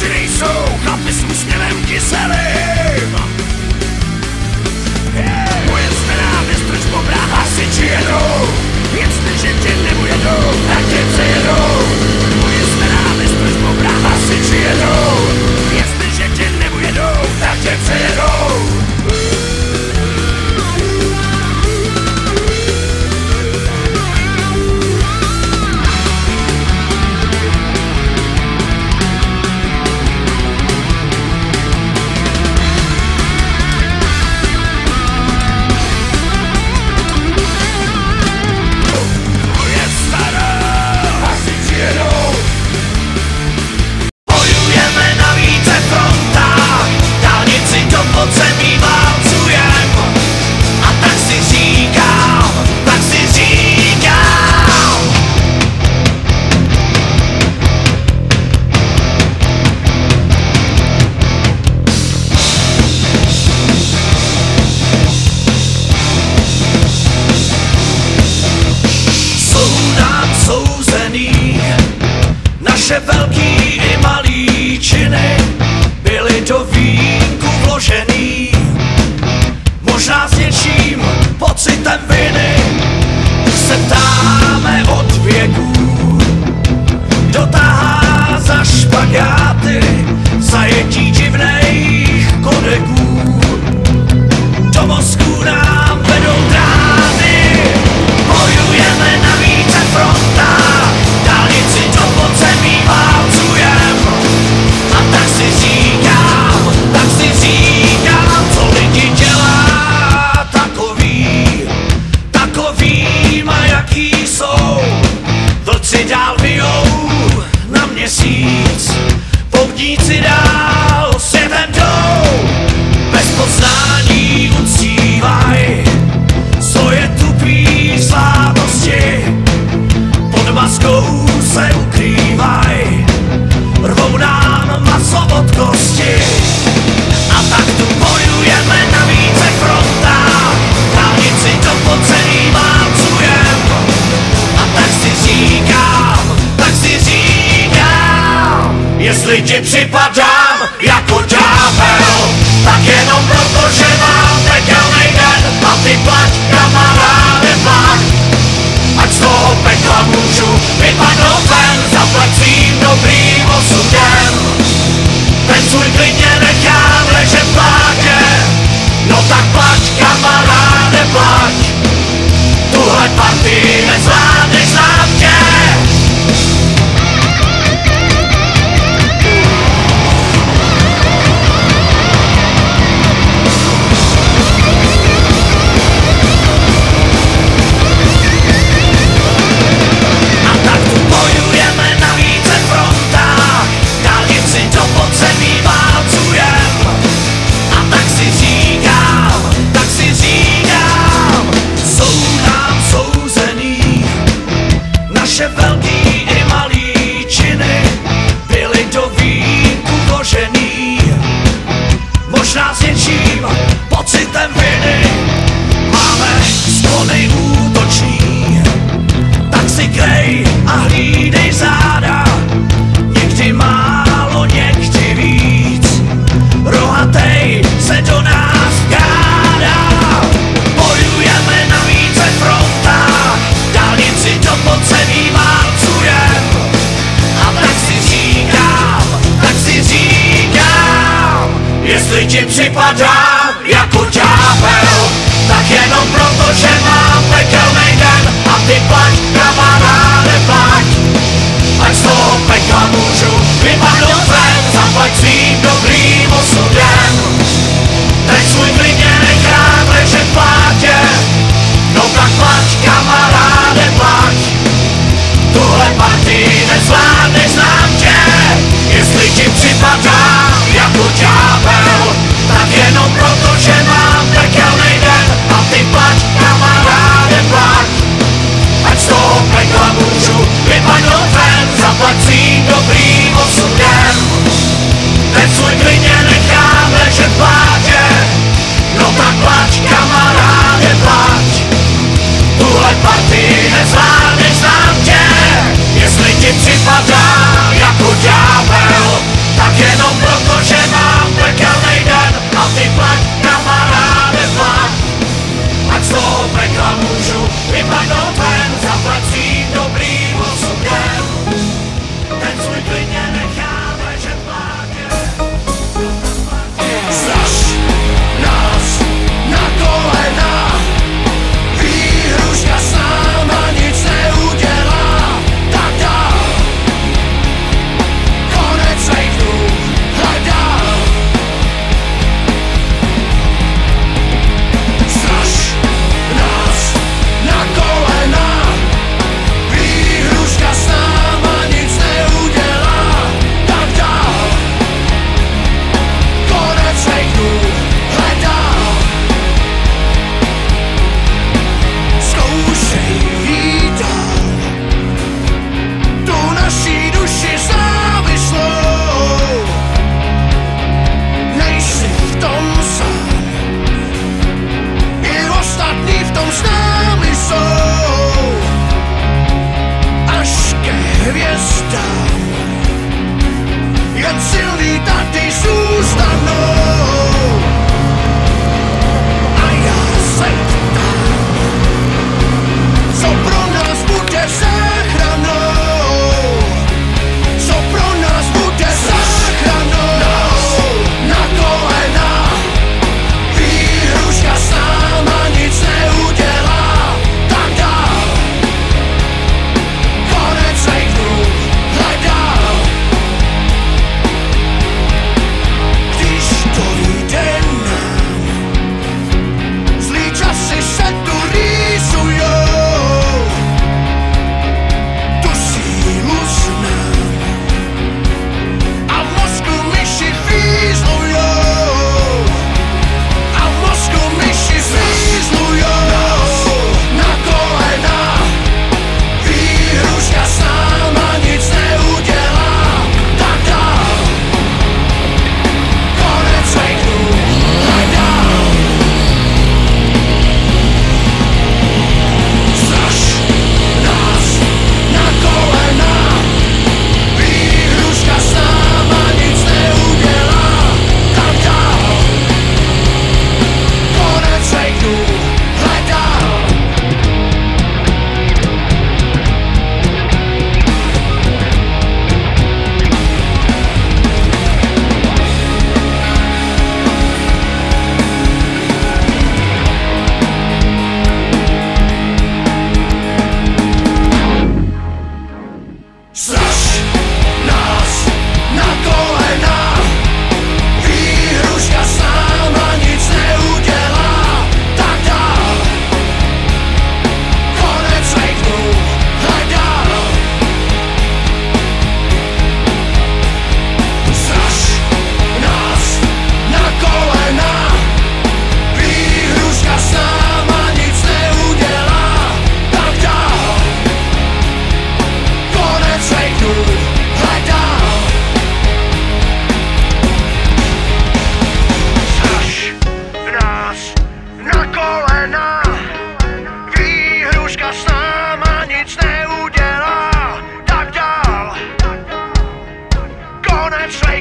Chlapci nejsou, chlapi s úsměvem kyselým. Moje stará nestrč bobra, hasiči jedou. Jestliže tě neujedou, tak tě přejedou. Moje stará nestrč bobra, hasiči jedou. Jestliže tě neujedou, tak tě přejedou. Naše velký i malý činy byly do vínku vložený. Možná s něčím pocitem viny se ptáme od věků. Dotáhá za špagáty zajetí divných kodeků. Do mozku nám vedou dráty, bojujeme na více frontách. Dálnici do podzemí válcujem. A tak si říkám, co lidi dělá takovýma jaký jsou. Vlci dál vyjou na měsíc, poutníci dál světem jdou. Bez poznání uctívaj svoje tupý slátosti. Pod maskou se ukrývaj, rvou nám maso od kosti. A tak tu bojujeme na více frontách, dálnici do podzemí válcujem. A tak si říkám, jestli ti připadám jako ďábel, tak jenom proto, že mám pekelnej den. A ty plať, kamaráde, plať, ať z toho pekla můžu vypadnout ven, zaplať svým dobrým osudem. Ten svůj klidně nechám ležet v plátě, no tak plať, kamaráde, plať. Tuhle partii nezvládneš, znám tě. Naše velký i malý činy byly do vínku vložený. Možná s něčím pocitem viny máme sklony útoční. Tak si krej a hlídej záda, někdy málo, někdy víc. Rohatej se do nás vkrádá, bojujeme na více frontách, dálnici do podzemí válcujem. A tak si říkám, jestli ti připadám jako ďábel, tak jenom proto, že mám pekelnej den. A ty plať, kamaráde, plať, ať z toho pekla můžu vypadnout ven, zaplať svým dobrým osudem. Teď svůj klidně nechám ležet v plátě, no tak plať, kamaráde, plať. Tuhle partii nezvládneš, znám tě. Jestli ti připadám jako ďábel, tak jenom proto, že mám pekelnej den. A ty plať, kamaráde, plať, ať z toho pekla můžu vypadnout ven, zaplať svým dobrým osudem.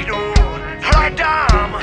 najdu, hledám